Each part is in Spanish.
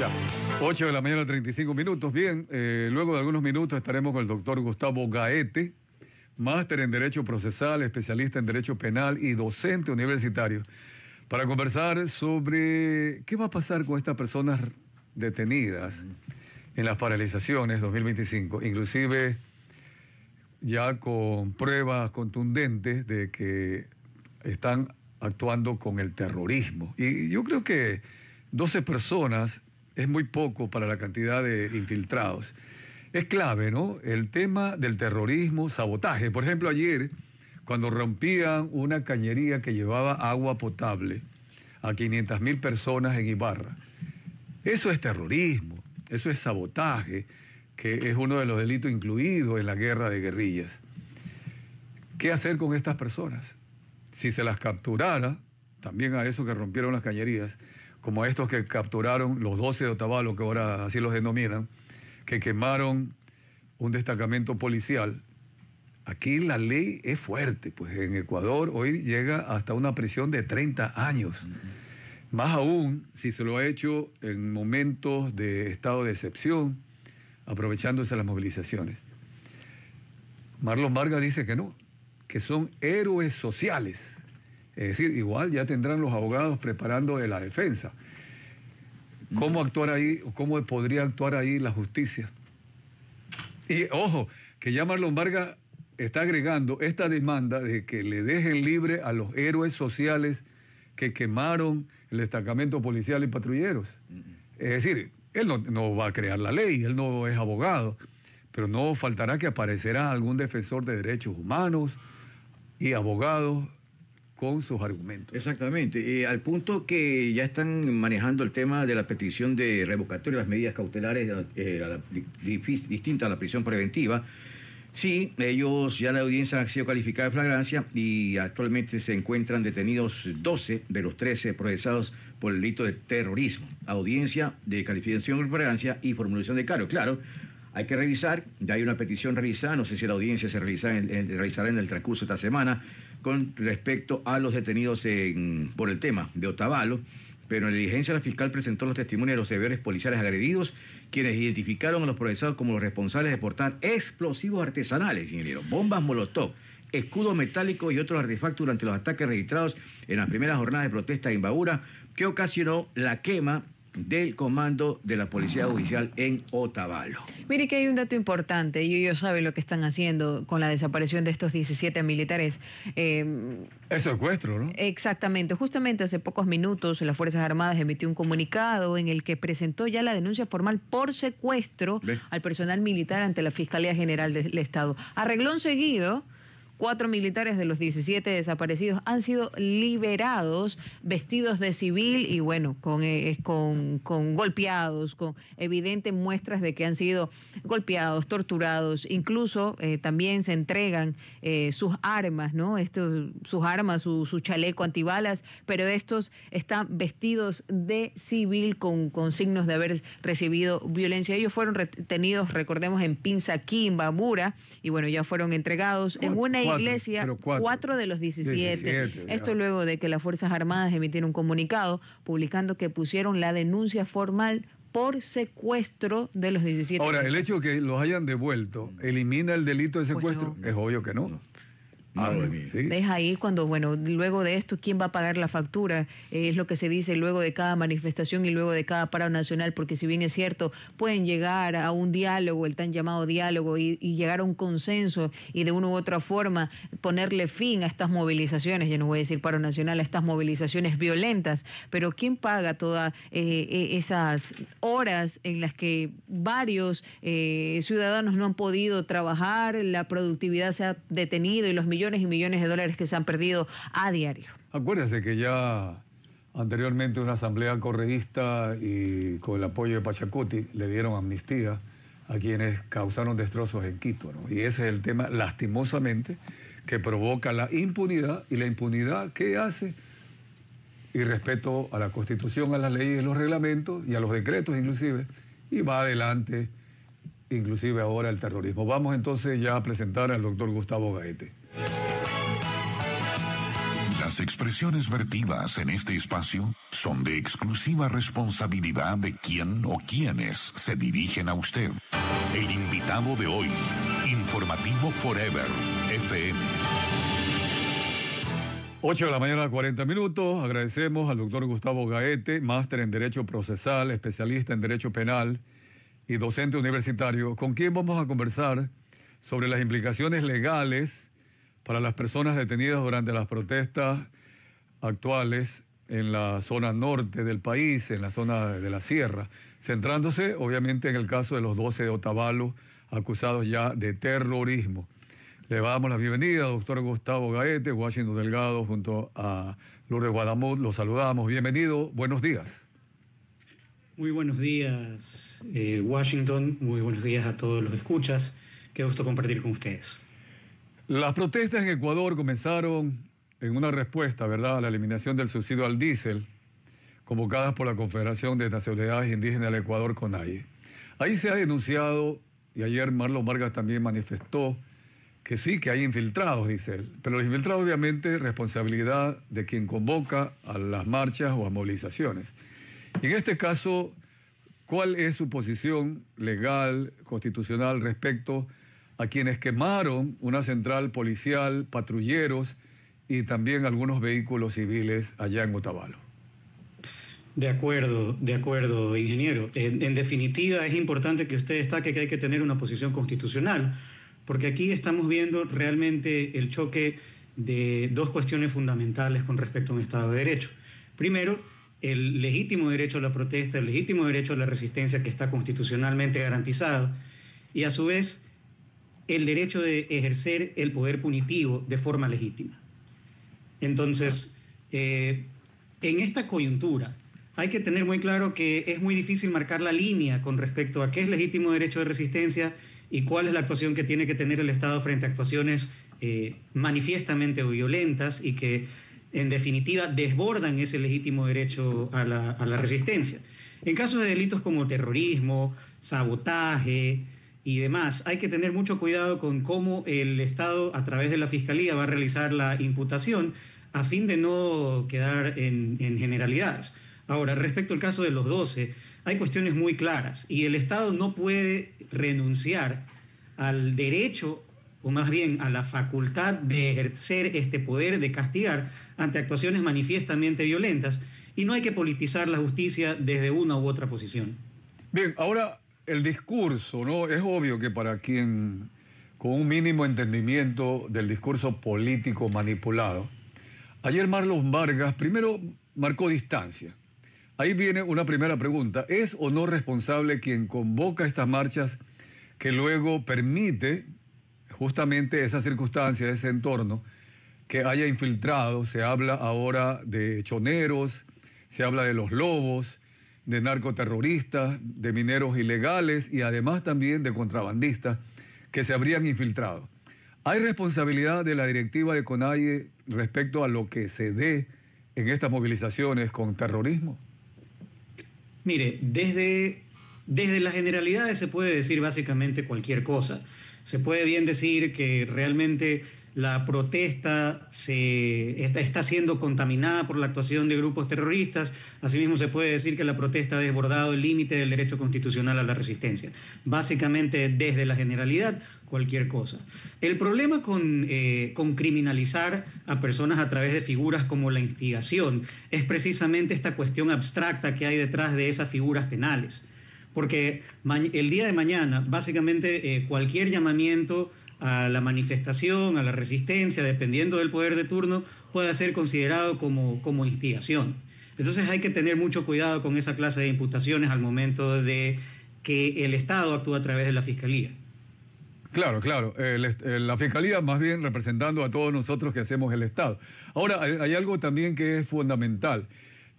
Ya, 8 de la mañana, 35 minutos. Bien, luego de algunos minutos estaremos con el doctor Gustavo Gaete, máster en Derecho Procesal, especialista en Derecho Penal y docente universitario, para conversar sobre qué va a pasar con estas personas detenidas en las paralizaciones 2025, inclusive ya con pruebas contundentes de que están actuando con el terrorismo. Y yo creo que 12 personas es muy poco para la cantidad de infiltrados. Es clave, ¿no? El tema del terrorismo, sabotaje. Por ejemplo, ayer, cuando rompían una cañería que llevaba agua potable a 500.000 personas en Ibarra. Eso es terrorismo, eso es sabotaje, que es uno de los delitos incluidos en la guerra de guerrillas. ¿Qué hacer con estas personas? Si se las capturara, también a esos que rompieron las cañerías, como a estos que capturaron los 12 de Otavalo, que ahora así los denominan, que quemaron un destacamento policial. Aquí la ley es fuerte, pues en Ecuador hoy llega hasta una prisión de 30 años. Más aún si se lo ha hecho en momentos de estado de excepción, aprovechándose las movilizaciones. Marlon Vargas dice que no, que son héroes sociales. Es decir, igual ya tendrán los abogados preparando la defensa. ¿Cómo actuar ahí, o cómo podría actuar ahí la justicia? Y ojo, que ya Marlon Vargas está agregando esta demanda de que le dejen libre a los héroes sociales que quemaron el destacamento policial y patrulleros. Es decir, él no va a crear la ley, él no es abogado, pero no faltará que aparecerá algún defensor de derechos humanos y abogados con sus argumentos. Exactamente, al punto que ya están manejando el tema de la petición de revocatoria de las medidas cautelares distintas a la prisión preventiva. Sí, ellos ya la audiencia ha sido calificada de flagrancia y actualmente se encuentran detenidos 12 de los 13 procesados por el delito de terrorismo. Audiencia de calificación de flagrancia y formulación de cargo. Claro, hay que revisar, ya hay una petición revisada, no sé si la audiencia se realizará en el transcurso de esta semana con respecto a los detenidos por el tema de Otavalo, pero en la diligencia la fiscal presentó los testimonios de los deberes policiales agredidos, quienes identificaron a los procesados como los responsables de portar explosivos artesanales, ingeniero, bombas molotov, escudos metálicos y otros artefactos durante los ataques registrados en las primeras jornadas de protesta de Imbabura, que ocasionó la quema del comando de la Policía Judicial en Otavalo. Mire que hay un dato importante, y ellos saben lo que están haciendo con la desaparición de estos 17 militares. Es secuestro, ¿no? Exactamente. Justamente hace pocos minutos las Fuerzas Armadas emitió un comunicado en el que presentó ya la denuncia formal por secuestro al personal militar ante la Fiscalía General del Estado. A reglón seguido, 4 militares de los 17 desaparecidos han sido liberados, vestidos de civil y bueno, con golpeados, con evidentes muestras de que han sido golpeados, torturados. Incluso también se entregan sus armas, ¿no? Sus armas, su chaleco antibalas, pero estos están vestidos de civil con signos de haber recibido violencia. Ellos fueron retenidos, recordemos, en Pinzaquí, en Imbabura, y bueno, ya fueron entregados en una iglesia, 4 de los 17. Esto luego de que las Fuerzas Armadas emitieron un comunicado publicando que pusieron la denuncia formal por secuestro de los 17. Ahora, el hecho de que los hayan devuelto, ¿elimina el delito de secuestro? Pues no. Es obvio que no. ¿Sí? Ves ahí cuando, bueno, luego de esto, ¿quién va a pagar la factura? Es lo que se dice luego de cada manifestación y luego de cada paro nacional, porque si bien es cierto, pueden llegar a un diálogo, el tan llamado diálogo, y llegar a un consenso y de una u otra forma ponerle fin a estas movilizaciones, yo no voy a decir paro nacional, a estas movilizaciones violentas, pero ¿quién paga todas esas horas en las que varios ciudadanos no han podido trabajar, la productividad se ha detenido y los millones y millones de dólares que se han perdido a diario? Acuérdense que ya anteriormente una asamblea correísta y con el apoyo de Pachacuti le dieron amnistía a quienes causaron destrozos en Quito, ¿no? Y ese es el tema, lastimosamente, que provoca la impunidad. ¿Y la impunidad qué hace? Y respeto a la Constitución, a las leyes y los reglamentos y a los decretos inclusive, y va adelante inclusive ahora el terrorismo. Vamos entonces ya a presentar al doctor Gustavo Gaete. Las expresiones vertidas en este espacio son de exclusiva responsabilidad de quien o quienes se dirigen a usted. El invitado de hoy, Informativo Forever, FM. 8 de la mañana, 40 minutos. Agradecemos al doctor Gustavo Gaete, máster en Derecho Procesal, especialista en Derecho Penal y docente universitario, con quien vamos a conversar sobre las implicaciones legales para las personas detenidas durante las protestas actuales en la zona norte del país, en la zona de la sierra, centrándose obviamente en el caso de los 12 de Otavalo, acusados ya de terrorismo. Le damos la bienvenida, doctor Gustavo Gaete, Washington Delgado, junto a Lourdes Guadamut. Los saludamos. Bienvenido, buenos días. Muy buenos días, Washington. Muy buenos días a todos los escuchas. Qué gusto compartir con ustedes. Las protestas en Ecuador comenzaron en una respuesta, ¿verdad?, a la eliminación del subsidio al diésel, convocadas por la Confederación de Nacionalidades Indígenas del Ecuador, CONAIE. Ahí se ha denunciado, y ayer Marlon Vargas también manifestó, que sí, que hay infiltrados, dice él. Pero los infiltrados, obviamente, responsabilidad de quien convoca a las marchas o a movilizaciones. Y en este caso, ¿cuál es su posición legal, constitucional, respecto a quienes quemaron una central policial, patrulleros y también algunos vehículos civiles allá en Otavalo? De acuerdo, ingeniero. En definitiva, es importante que usted destaque que hay que tener una posición constitucional, porque aquí estamos viendo realmente el choque de dos cuestiones fundamentales con respecto a un Estado de Derecho. Primero, el legítimo derecho a la protesta, el legítimo derecho a la resistencia que está constitucionalmente garantizado, y a su vez el derecho de ejercer el poder punitivo de forma legítima. Entonces, en esta coyuntura hay que tener muy claro que es muy difícil marcar la línea con respecto a qué es legítimo derecho de resistencia y cuál es la actuación que tiene que tener el Estado frente a actuaciones manifiestamente violentas y que en definitiva desbordan ese legítimo derecho a la resistencia. En casos de delitos como terrorismo, sabotaje y demás, hay que tener mucho cuidado con cómo el Estado, a través de la Fiscalía, va a realizar la imputación a fin de no quedar en generalidades. Ahora, respecto al caso de los 12, hay cuestiones muy claras y el Estado no puede renunciar al derecho, o más bien a la facultad de ejercer este poder de castigar ante actuaciones manifiestamente violentas, y no hay que politizar la justicia desde una u otra posición. Bien, ahora el discurso, ¿no? Es obvio que para quien con un mínimo entendimiento del discurso político manipulado, ayer Marlon Vargas primero marcó distancia. Ahí viene una primera pregunta. ¿Es o no responsable quien convoca estas marchas que luego permite justamente esa circunstancia, ese entorno, que haya infiltrados? Se habla ahora de choneros, se habla de los lobos, de narcoterroristas, de mineros ilegales y además también de contrabandistas que se habrían infiltrado. ¿Hay responsabilidad de la directiva de CONAIE respecto a lo que se dé en estas movilizaciones con terrorismo? Mire, desde las generalidades se puede decir básicamente cualquier cosa. Se puede bien decir que realmente la protesta está siendo contaminada por la actuación de grupos terroristas. Asimismo, se puede decir que la protesta ha desbordado el límite del derecho constitucional a la resistencia. Básicamente, desde la generalidad, cualquier cosa. El problema con criminalizar a personas a través de figuras como la instigación es precisamente esta cuestión abstracta que hay detrás de esas figuras penales. Porque el día de mañana, básicamente, cualquier llamamiento a la manifestación, a la resistencia, dependiendo del poder de turno, puede ser considerado como instigación. Entonces hay que tener mucho cuidado con esa clase de imputaciones al momento de que el Estado actúa a través de la Fiscalía. Claro, claro. La Fiscalía más bien representando a todos nosotros que hacemos el Estado. Ahora, hay algo también que es fundamental.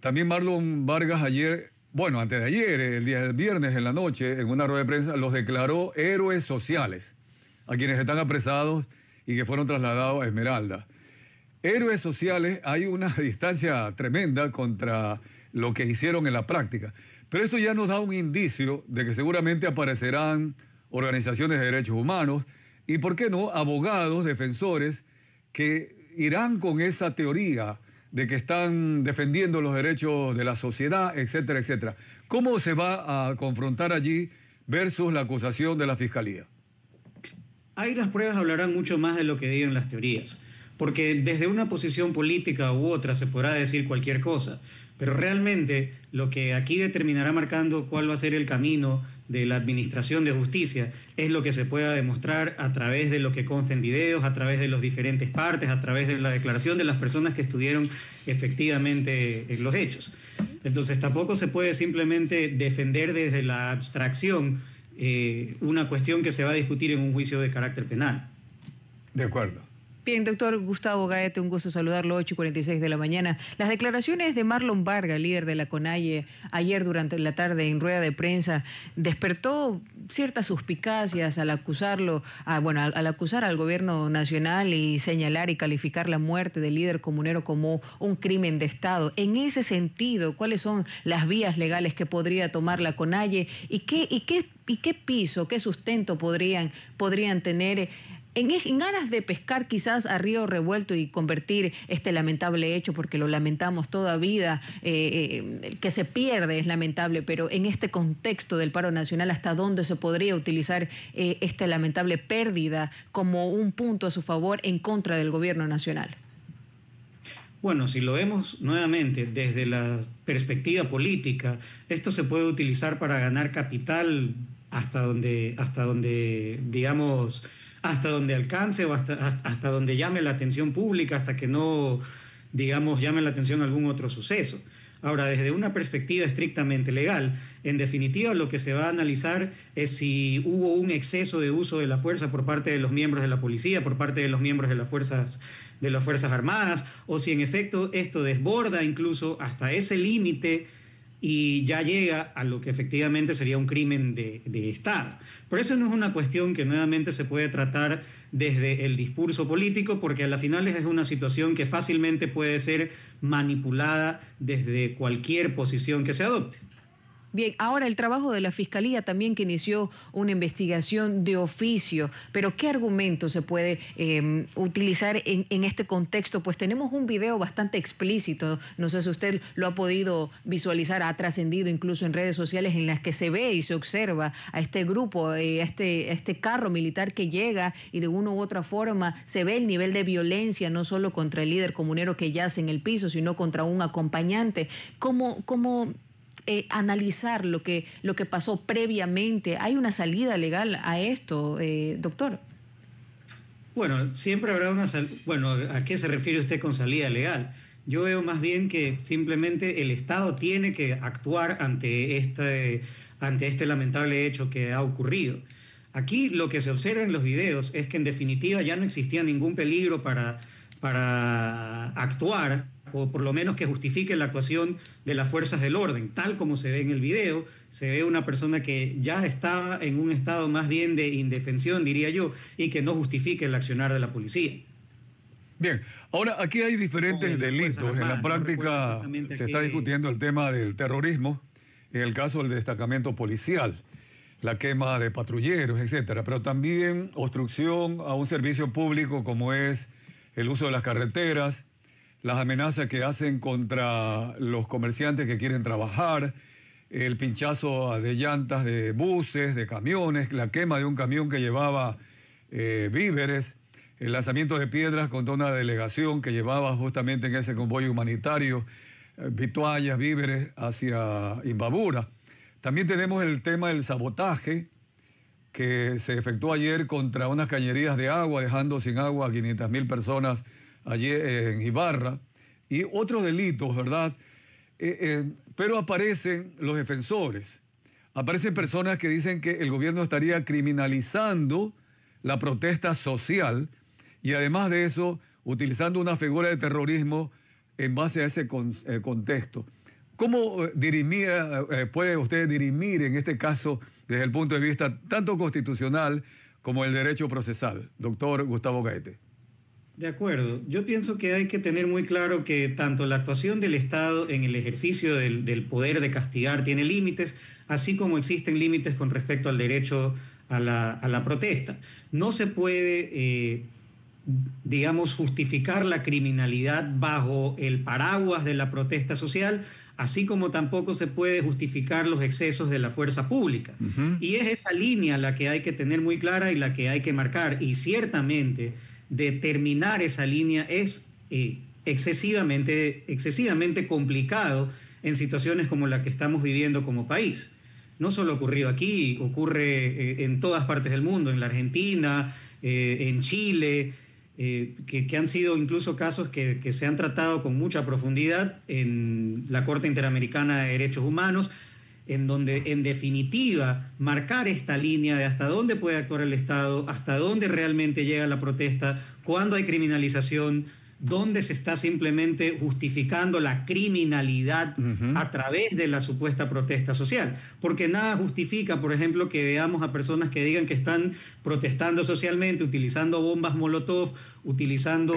También Marlon Vargas ayer, bueno, antes de ayer, el día del viernes en la noche, en una rueda de prensa, los declaró héroes sociales a quienes están apresados y que fueron trasladados a Esmeralda. Héroes sociales, hay una distancia tremenda contra lo que hicieron en la práctica. Pero esto ya nos da un indicio de que seguramente aparecerán organizaciones de derechos humanos y, ¿por qué no?, abogados, defensores, que irán con esa teoría de que están defendiendo los derechos de la sociedad, etcétera, etcétera. ¿Cómo se va a confrontar allí versus la acusación de la Fiscalía? Ahí las pruebas hablarán mucho más de lo que digan las teorías, porque desde una posición política u otra se podrá decir cualquier cosa, pero realmente lo que aquí determinará marcando cuál va a ser el camino de la administración de justicia es lo que se pueda demostrar a través de lo que consta en videos, a través de las diferentes partes, a través de la declaración de las personas que estuvieron efectivamente en los hechos. Entonces tampoco se puede simplemente defender desde la abstracción una cuestión que se va a discutir en un juicio de carácter penal. De acuerdo. Bien, doctor Gustavo Gaete, un gusto saludarlo, 8:46 de la mañana. Las declaraciones de Marlon Vargas, líder de la CONAIE, ayer durante la tarde en rueda de prensa, despertó ciertas suspicacias al acusarlo, al acusar al gobierno nacional y señalar y calificar la muerte del líder comunero como un crimen de Estado. En ese sentido, ¿cuáles son las vías legales que podría tomar la CONAIE y qué piso, qué sustento podrían tener en ganas de pescar quizás a río revuelto y convertir este lamentable hecho, porque lo lamentamos toda vida, que se pierde es lamentable, pero en este contexto del paro nacional, ¿hasta dónde se podría utilizar esta lamentable pérdida como un punto a su favor en contra del gobierno nacional? Bueno, si lo vemos nuevamente desde la perspectiva política, esto se puede utilizar para ganar capital hasta donde digamos, hasta donde alcance o hasta donde llame la atención pública, hasta que no, digamos, llame la atención algún otro suceso. Ahora, desde una perspectiva estrictamente legal, en definitiva lo que se va a analizar es si hubo un exceso de uso de la fuerza por parte de los miembros de la policía, por parte de los miembros de las Fuerzas Armadas, o si en efecto esto desborda incluso hasta ese límite y ya llega a lo que efectivamente sería un crimen de Estado. Por eso no es una cuestión que nuevamente se puede tratar desde el discurso político, porque a la final es una situación que fácilmente puede ser manipulada desde cualquier posición que se adopte. Bien, ahora el trabajo de la Fiscalía también, que inició una investigación de oficio, pero ¿qué argumento se puede utilizar en este contexto? Pues tenemos un video bastante explícito, no sé si usted lo ha podido visualizar, ha trascendido incluso en redes sociales, en las que se ve y se observa a este grupo, a este carro militar que llega, y de una u otra forma se ve el nivel de violencia, no solo contra el líder comunero que yace en el piso, sino contra un acompañante. ¿Cómo analizar lo que pasó previamente? ¿Hay una salida legal a esto, doctor? Bueno, siempre habrá una salida. Bueno, ¿a qué se refiere usted con salida legal? Yo veo más bien que simplemente el Estado tiene que actuar ante este lamentable hecho que ha ocurrido. Aquí lo que se observa en los videos es que en definitiva ya no existía ningún peligro para actuar, o por lo menos que justifique la actuación de las fuerzas del orden. Tal como se ve en el video, se ve una persona que ya estaba en un estado más bien de indefensión, diría yo, y que no justifique el accionar de la policía. Bien, ahora aquí hay diferentes delitos. En la práctica se está discutiendo el tema del terrorismo, en el caso del destacamento policial, la quema de patrulleros, etcétera, pero también obstrucción a un servicio público como es el uso de las carreteras, las amenazas que hacen contra los comerciantes que quieren trabajar, el pinchazo de llantas de buses, de camiones, la quema de un camión que llevaba víveres, el lanzamiento de piedras contra una delegación que llevaba justamente en ese convoy humanitario vituallas, víveres hacia Imbabura. También tenemos el tema del sabotaje que se efectuó ayer contra unas cañerías de agua, dejando sin agua a 500.000 personas allí en Ibarra, y otros delitos, ¿verdad? Pero aparecen los defensores, aparecen personas que dicen que el gobierno estaría criminalizando la protesta social y además de eso, utilizando una figura de terrorismo en base a ese contexto. ¿Cómo puede usted dirimir en este caso desde el punto de vista tanto constitucional como el derecho procesal, doctor Gustavo Gaete? De acuerdo. Yo pienso que hay que tener muy claro que tanto la actuación del Estado en el ejercicio del poder de castigar tiene límites, así como existen límites con respecto al derecho a la protesta. No se puede digamos, justificar la criminalidad bajo el paraguas de la protesta social, así como tampoco se puede justificar los excesos de la fuerza pública. Y es esa línea la que hay que tener muy clara y la que hay que marcar. Y ciertamente determinar esa línea es excesivamente complicado en situaciones como la que estamos viviendo como país. No solo ha ocurrido aquí, ocurre en todas partes del mundo, en la Argentina, en Chile, que han sido incluso casos que se han tratado con mucha profundidad en la Corte Interamericana de Derechos Humanos, en donde en definitiva marcar esta línea de hasta dónde puede actuar el Estado, hasta dónde realmente llega la protesta, cuándo hay criminalización, dónde se está simplemente justificando la criminalidad a través de la supuesta protesta social. Porque nada justifica, por ejemplo, que veamos a personas que digan que están protestando socialmente, utilizando bombas Molotov, utilizando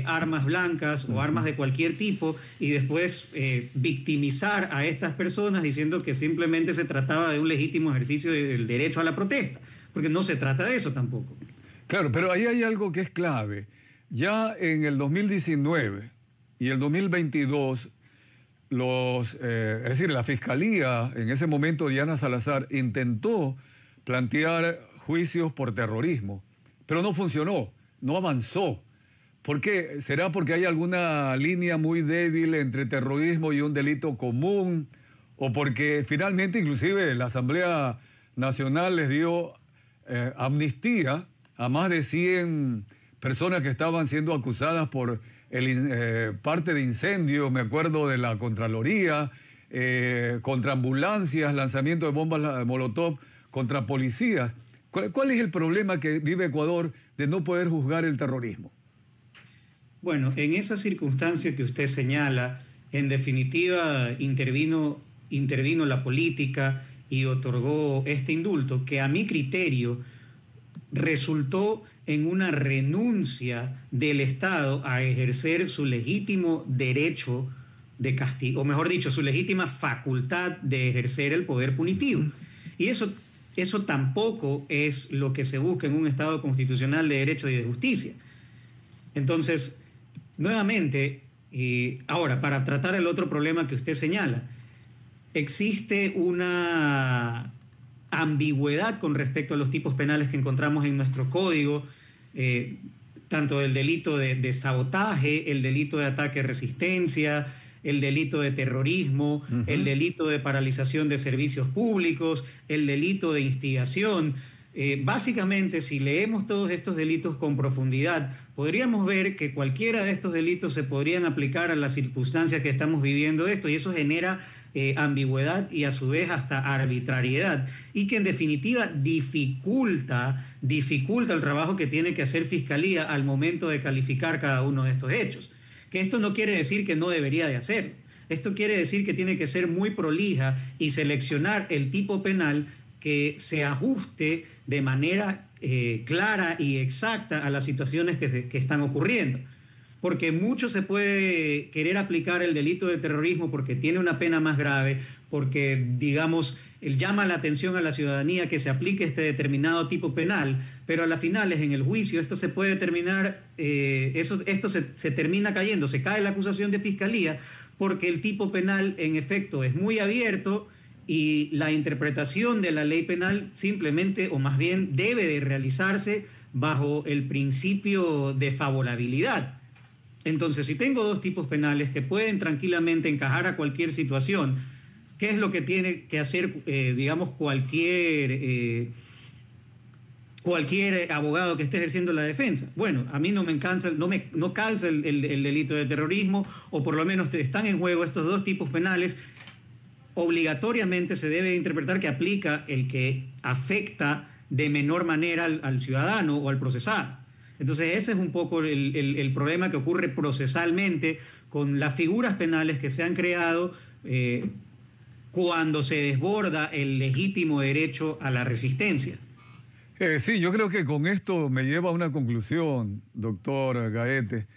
armas blancas o armas de cualquier tipo, y después victimizar a estas personas diciendo que simplemente se trataba de un legítimo ejercicio del derecho a la protesta. Porque no se trata de eso tampoco. Claro, pero ahí hay algo que es clave. Ya en el 2019 y el 2022, es decir, la Fiscalía, en ese momento Diana Salazar, intentó plantear juicios por terrorismo, pero no funcionó, no avanzó. ¿Por qué? ¿Será porque hay alguna línea muy débil entre terrorismo y un delito común? ¿O porque finalmente inclusive la Asamblea Nacional les dio amnistía a más de 100 personas que estaban siendo acusadas por parte de incendios, me acuerdo de la Contraloría, contra ambulancias, lanzamiento de bombas Molotov contra policías? ¿Cuál es el problema que vive Ecuador de no poder juzgar el terrorismo? Bueno, en esa circunstancia que usted señala, en definitiva intervino la política y otorgó este indulto, que a mi criterio resultó en una renuncia del Estado a ejercer su legítimo derecho de castigo, o mejor dicho, su legítima facultad de ejercer el poder punitivo. Y eso tampoco es lo que se busca en un Estado constitucional de derecho y de justicia. Entonces, nuevamente, ahora, para tratar el otro problema que usted señala, existe una ambigüedad con respecto a los tipos penales que encontramos en nuestro código, tanto el delito de sabotaje, el delito de ataque resistencia, el delito de terrorismo, el delito de paralización de servicios públicos, el delito de instigación. Básicamente, si leemos todos estos delitos con profundidad, podríamos ver que cualquiera de estos delitos se podrían aplicar a las circunstancias que estamos viviendo esto, y eso genera ambigüedad y a su vez hasta arbitrariedad, y que en definitiva dificulta el trabajo que tiene que hacer Fiscalía al momento de calificar cada uno de estos hechos. Que esto no quiere decir que no debería de hacerlo. Esto quiere decir que tiene que ser muy prolija y seleccionar el tipo penal que se ajuste de manera clara y exacta a las situaciones que están ocurriendo. Porque mucho se puede querer aplicar el delito de terrorismo porque tiene una pena más grave, porque, digamos, llama la atención a la ciudadanía que se aplique este determinado tipo penal, pero a las finales, en el juicio, esto se puede terminar, esto se termina cayendo, se cae la acusación de Fiscalía, porque el tipo penal, en efecto, es muy abierto y la interpretación de la ley penal simplemente, o más bien, debe de realizarse bajo el principio de favorabilidad. Entonces, si tengo dos tipos penales que pueden tranquilamente encajar a cualquier situación, ¿qué es lo que tiene que hacer, digamos, cualquier abogado que esté ejerciendo la defensa? Bueno, a mí no calza el delito de terrorismo, o por lo menos están en juego estos dos tipos penales. Obligatoriamente se debe interpretar que aplica el que afecta de menor manera al ciudadano o al procesado. Entonces ese es un poco el problema que ocurre procesalmente con las figuras penales que se han creado cuando se desborda el legítimo derecho a la resistencia. Sí, yo creo que con esto me lleva a una conclusión, doctor Gaete.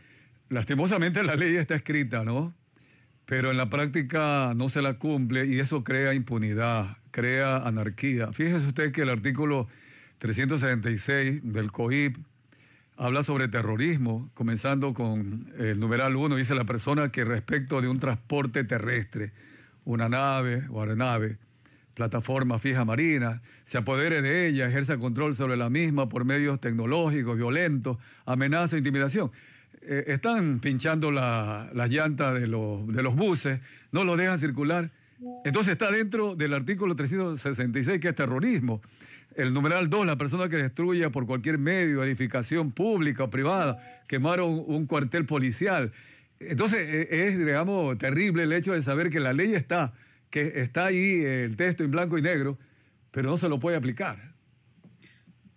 Lastimosamente la ley está escrita, ¿no? Pero en la práctica no se la cumple y eso crea impunidad, crea anarquía. Fíjese usted que el artículo 376 del COIP habla sobre terrorismo, comenzando con el numeral 1, dice la persona que respecto de un transporte terrestre, una nave o aeronave, plataforma fija marina, se apodere de ella, ejerza control sobre la misma por medios tecnológicos, violentos, amenaza o intimidación. Están pinchando las llantas de los buses, no los dejan circular. Entonces está dentro del artículo 366, que es terrorismo. El numeral 2, la persona que destruya por cualquier medio, edificación pública o privada, quemar un cuartel policial. Entonces es, digamos, terrible el hecho de saber que la ley está, que está ahí el texto en blanco y negro, pero no se lo puede aplicar.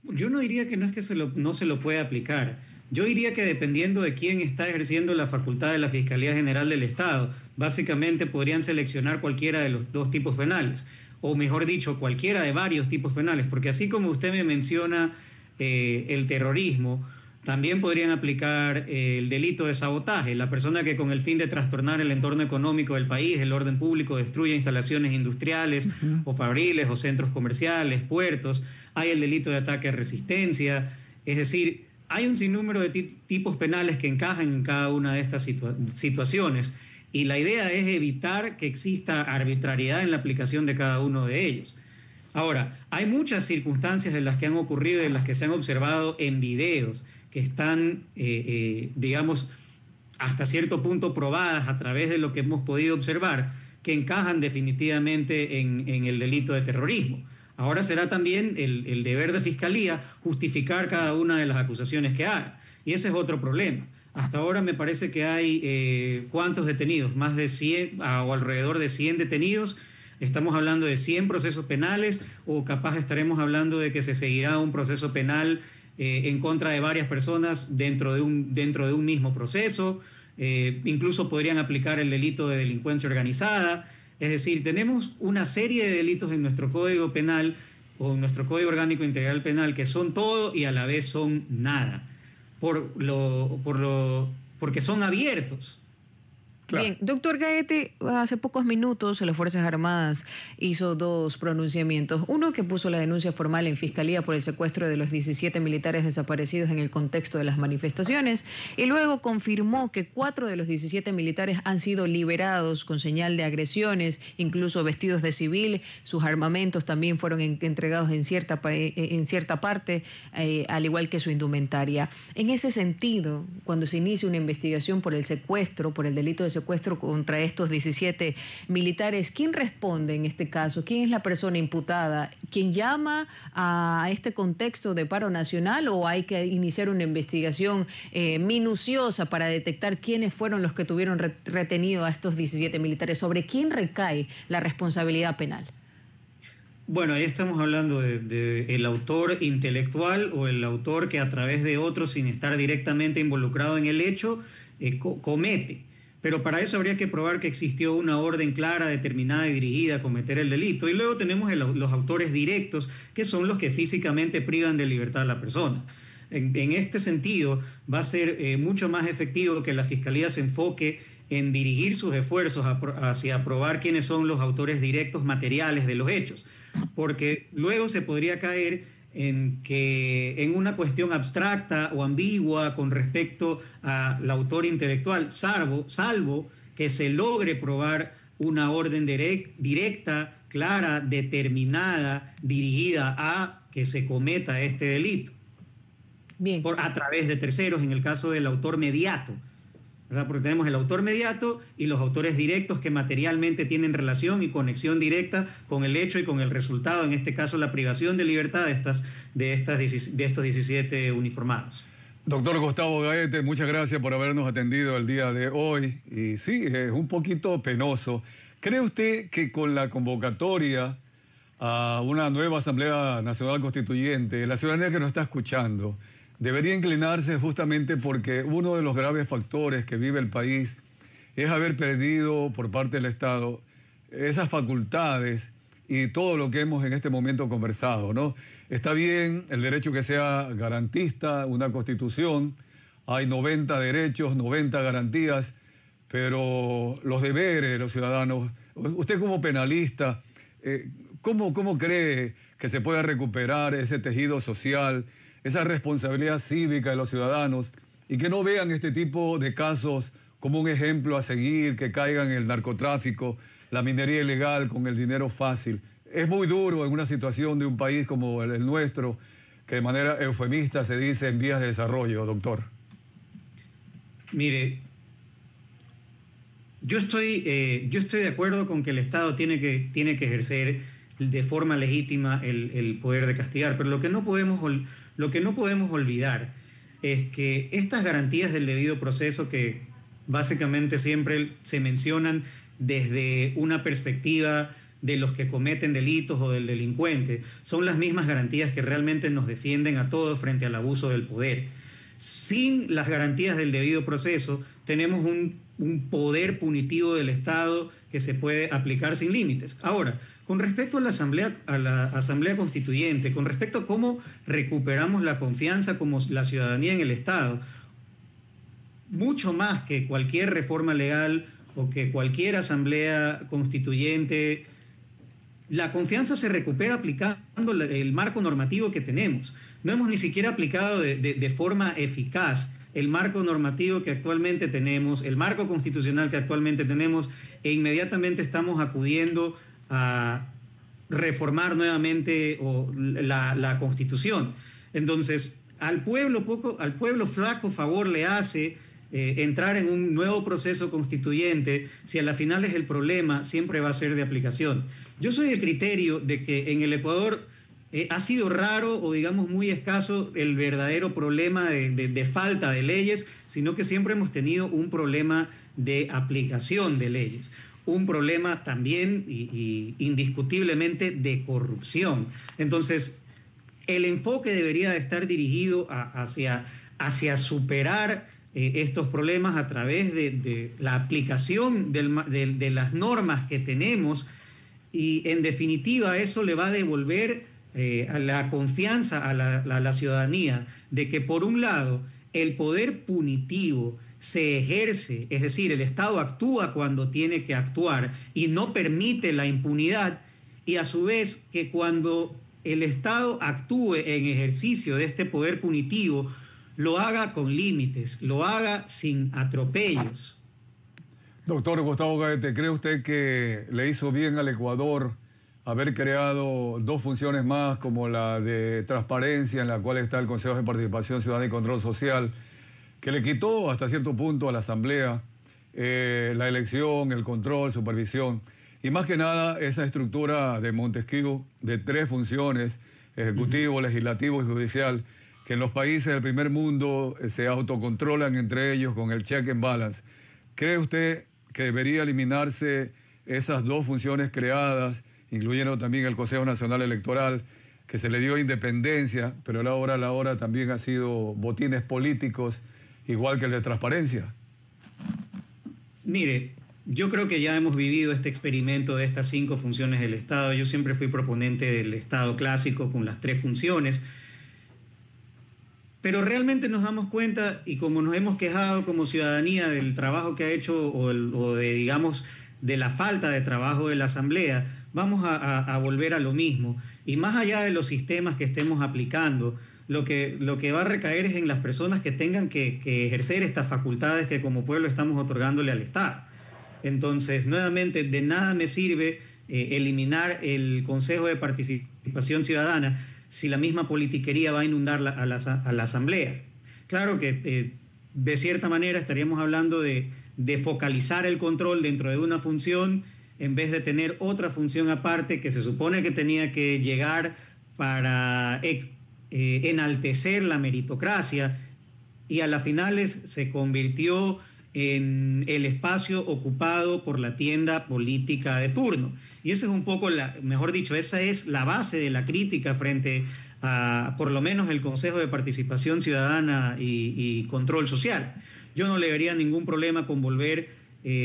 Yo no diría que no es que no se lo puede aplicar. Yo diría que dependiendo de quién está ejerciendo la facultad de la Fiscalía General del Estado, básicamente podrían seleccionar cualquiera de los dos tipos penales, o mejor dicho, cualquiera de varios tipos penales, porque así como usted me menciona el terrorismo, también podrían aplicar el delito de sabotaje, la persona que con el fin de trastornar el entorno económico del país, el orden público, destruye instalaciones industriales o fabriles o centros comerciales, puertos. Hay el delito de ataque a resistencia, es decir, hay un sinnúmero de tipos penales que encajan en cada una de estas situaciones, y la idea es evitar que exista arbitrariedad en la aplicación de cada uno de ellos. Ahora, hay muchas circunstancias en las que han ocurrido, en las que se han observado en videos, que están, digamos, hasta cierto punto probadas a través de lo que hemos podido observar, que encajan definitivamente en el delito de terrorismo. Ahora será también el deber de Fiscalía justificar cada una de las acusaciones que haga. Y ese es otro problema. Hasta ahora me parece que hay, ¿cuántos detenidos? Más de 100 o alrededor de 100 detenidos. Estamos hablando de 100 procesos penales, o capaz estaremos hablando de que se seguirá un proceso penal en contra de varias personas dentro de un mismo proceso. Incluso podrían aplicar el delito de delincuencia organizada. Es decir, tenemos una serie de delitos en nuestro Código Penal o en nuestro Código Orgánico Integral Penal que son todo y a la vez son nada, porque son abiertos. Claro. Bien, doctor Gaete, hace pocos minutos las Fuerzas Armadas hizo dos pronunciamientos. Uno, que puso la denuncia formal en Fiscalía por el secuestro de los 17 militares desaparecidos en el contexto de las manifestaciones, y luego confirmó que 4 de los 17 militares han sido liberados con señal de agresiones, incluso vestidos de civil. Sus armamentos también fueron entregados en cierta parte, al igual que su indumentaria. En ese sentido, cuando se inicia una investigación por el secuestro, por el delito de secuestro contra estos 17 militares, ¿quién responde en este caso? ¿Quién es la persona imputada? ¿Quién llama a este contexto de paro nacional, o hay que iniciar una investigación minuciosa para detectar quiénes fueron los que tuvieron retenido a estos 17 militares? ¿Sobre quién recae la responsabilidad penal? Bueno, ahí estamos hablando de el autor intelectual o el autor que a través de otros, sin estar directamente involucrado en el hecho, comete. Pero para eso habría que probar que existió una orden clara, determinada y dirigida a cometer el delito. Y luego tenemos los autores directos, que son los que físicamente privan de libertad a la persona. En este sentido, va a ser mucho más efectivo que la Fiscalía se enfoque en dirigir sus esfuerzos hacia probar quiénes son los autores directos materiales de los hechos. Porque luego se podría caer en una cuestión abstracta o ambigua con respecto al autor intelectual, salvo que se logre probar una orden directa, clara, determinada, dirigida a que se cometa este delito. Bien. A través de terceros, en el caso del autor mediato, ¿verdad? Porque tenemos el autor mediato y los autores directos que materialmente tienen relación y conexión directa con el hecho y con el resultado, en este caso la privación de libertad de estos 17 uniformados. Doctor Gustavo Gaete, muchas gracias por habernos atendido el día de hoy. Y sí, es un poquito penoso. ¿Cree usted que con la convocatoria a una nueva Asamblea Nacional Constituyente, la ciudadanía que nos está escuchando debería inclinarse justamente porque uno de los graves factores que vive el país es haber perdido por parte del Estado esas facultades y todo lo que hemos en este momento conversado, ¿no? Está bien el derecho que sea garantista, una constitución, hay 90 derechos, 90 garantías, pero los deberes de los ciudadanos, usted como penalista, ¿cómo cree que se pueda recuperar ese tejido social, esa responsabilidad cívica de los ciudadanos y que no vean este tipo de casos como un ejemplo a seguir, que caigan en el narcotráfico, la minería ilegal con el dinero fácil. Es muy duro en una situación de un país como el nuestro, que de manera eufemista se dice en vías de desarrollo, doctor. Mire, yo estoy de acuerdo con que el Estado tiene que ejercer de forma legítima el poder de castigar, pero lo que no podemos olvidar es que estas garantías del debido proceso, que básicamente siempre se mencionan desde una perspectiva de los que cometen delitos o del delincuente, son las mismas garantías que realmente nos defienden a todos frente al abuso del poder. Sin las garantías del debido proceso, tenemos un poder punitivo del Estado que se puede aplicar sin límites. Ahora, con respecto a la Asamblea Constituyente, con respecto a cómo recuperamos la confianza como la ciudadanía en el Estado, mucho más que cualquier reforma legal o que cualquier Asamblea Constituyente, la confianza se recupera aplicando el marco normativo que tenemos. No hemos ni siquiera aplicado de forma eficaz el marco normativo que actualmente tenemos, el marco constitucional que actualmente tenemos, e inmediatamente estamos acudiendo a reformar nuevamente la Constitución. Entonces, al pueblo flaco favor le hace entrar en un nuevo proceso constituyente si a la final es el problema, siempre va a ser de aplicación. Yo soy del criterio de que en el Ecuador ha sido raro o digamos muy escaso el verdadero problema de falta de leyes, sino que siempre hemos tenido un problema de aplicación de leyes, un problema también y indiscutiblemente de corrupción. Entonces, el enfoque debería de estar dirigido hacia superar estos problemas a través de la aplicación de las normas que tenemos, y en definitiva eso le va a devolver a la confianza a la ciudadanía de que, por un lado, el poder punitivo se ejerce, es decir, el Estado actúa cuando tiene que actuar y no permite la impunidad, y a su vez que cuando el Estado actúe en ejercicio de este poder punitivo, lo haga con límites, lo haga sin atropellos. Doctor Gustavo Gaete, ¿cree usted que le hizo bien al Ecuador haber creado dos funciones más, como la de transparencia, en la cual está el Consejo de Participación Ciudadana y Control Social, que le quitó hasta cierto punto a la Asamblea la elección, el control, supervisión, y más que nada esa estructura de Montesquieu de tres funciones, ejecutivo, legislativo y judicial, que en los países del primer mundo se autocontrolan entre ellos con el check and balance? ¿Cree usted que debería eliminarse esas dos funciones creadas, incluyendo también el Consejo Nacional Electoral, que se le dio independencia, pero a la hora también ha sido botines políticos, igual que el de transparencia? Mire, yo creo que ya hemos vivido este experimento de estas 5 funciones del Estado. Yo siempre fui proponente del Estado clásico con las 3 funciones. Pero realmente nos damos cuenta, y como nos hemos quejado como ciudadanía del trabajo que ha hecho o de la falta de trabajo de la Asamblea, vamos a volver a lo mismo. Y más allá de los sistemas que estemos aplicando, lo que va a recaer es en las personas que tengan que ejercer estas facultades que como pueblo estamos otorgándole al Estado. Entonces, nuevamente, de nada me sirve eliminar el Consejo de Participación Ciudadana si la misma politiquería va a inundar a la Asamblea. Claro que de cierta manera estaríamos hablando de focalizar el control dentro de una función en vez de tener otra función aparte que se supone que tenía que llegar para enaltecer la meritocracia, y a las finales se convirtió en el espacio ocupado por la tienda política de turno. Y esa es un poco, mejor dicho, esa es la base de la crítica frente a, por lo menos, el Consejo de Participación Ciudadana y Control Social. Yo no le vería ningún problema con volver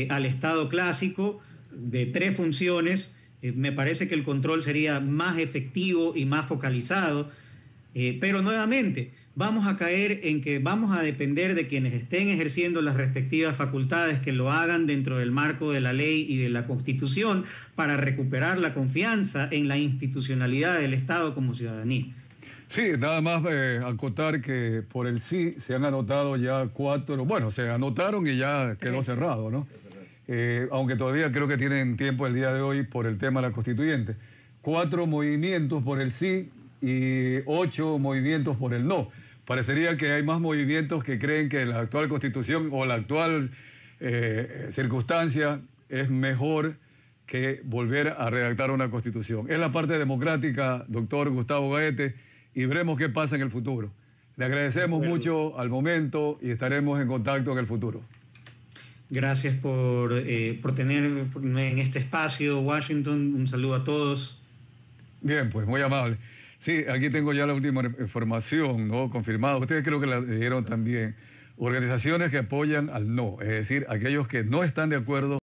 al Estado clásico de 3 funciones. Me parece que el control sería más efectivo y más focalizado, pero nuevamente vamos a caer en que vamos a depender de quienes estén ejerciendo las respectivas facultades, que lo hagan dentro del marco de la ley y de la Constitución, para recuperar la confianza en la institucionalidad del Estado como ciudadanía. Sí, nada más acotar que por el sí se han anotado ya 4, bueno, se anotaron y ya quedó cerrado, ¿no? Aunque todavía creo que tienen tiempo el día de hoy por el tema de la constituyente. 4 movimientos por el sí y 8 movimientos por el no. Parecería que hay más movimientos que creen que la actual constitución o la actual circunstancia es mejor que volver a redactar una constitución. Es la parte democrática, doctor Gustavo Gaete, y veremos qué pasa en el futuro. Le agradecemos mucho al momento y estaremos en contacto en el futuro. Gracias por tenerme en este espacio, Washington. Un saludo a todos. Bien, pues muy amable. Sí, aquí tengo ya la última información, ¿no? Confirmada. Ustedes creo que la dieron también. Organizaciones que apoyan al no, es decir, aquellos que no están de acuerdo